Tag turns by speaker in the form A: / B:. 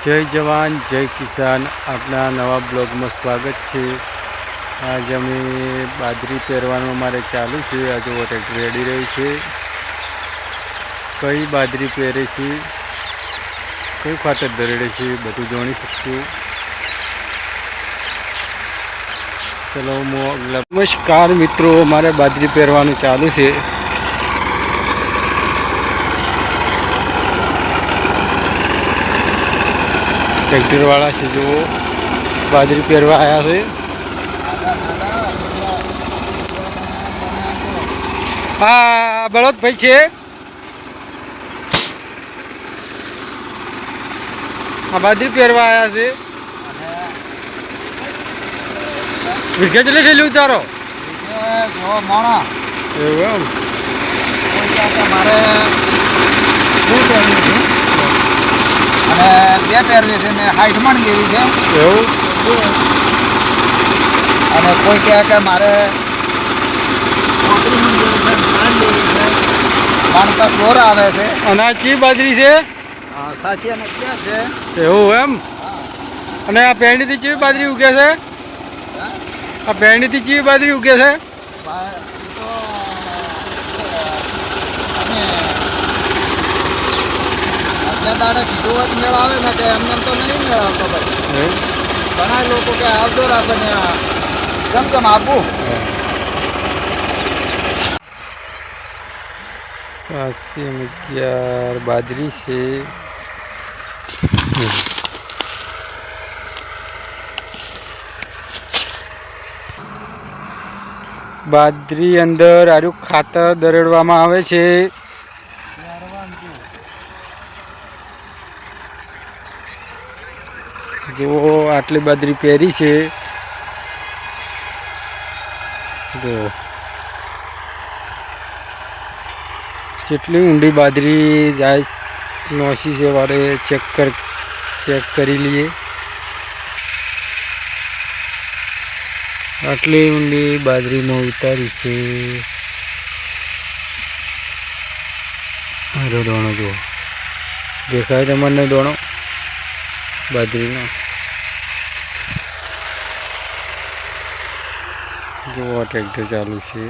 A: जय जवान जय किसान अपना नवा ब्लॉग में स्वागत है। आज अमे बाजरी पेरवानुं अमारे चालू है। आज वो ट्रेक्टर रेडी रही है। कई बाजरी पेरे छे, कई खातर दरेड़े छे, बधुं जाणी शकशुं। चलो नमस्कार मित्रों, अमारे बाजरी पेरवानुं चालू है। ट्रेक्टर वाला से जो बाजरी पेरवा आया है। हाँ बड़ोद भाई छे। हाँ बाजरी पेरवा आया है। वीघे चले ठेली उतारो
B: जो मोणा
A: एवं
B: मारे બે પહેરવી છે ને 60 મણ જેવી છે
A: એવું
B: અને કોઈ કહે કે મારે 35 મણ જેવી છે, 60 જેવી છે, મણ તો સ્લોર આવે છે।
A: અને આ ચી બાજરી છે?
B: સાચી અને ક્યાં છે
A: એવું એમ? અને આ પેરણીથી ચી બાજરી ઉગે છે? આ પેરણીથી ચી બાજરી ઉગે છે?
B: દાડે કીધું જ મેળ આવે ને કે એમને તો નહીં મેળ આવતો ભાઈ। ઘણા લોકો કે આવતો રાખે ને કેમ કેમ આપવું।
A: 711 બાજરી છે। બાજરી અંદર આરું ખાતર દરેડવામાં આવે છે। जो आटली बाजरी पेरी है जो जेटली ऊंडी बाजरी जाए नौसी से वारे चेक करी लिए। आटली ऊंडी बाजरी में उतारी से अरे दोणो जो देखाय तमने दोणो बाजरी ना जो ट्रेक्टर चालू है।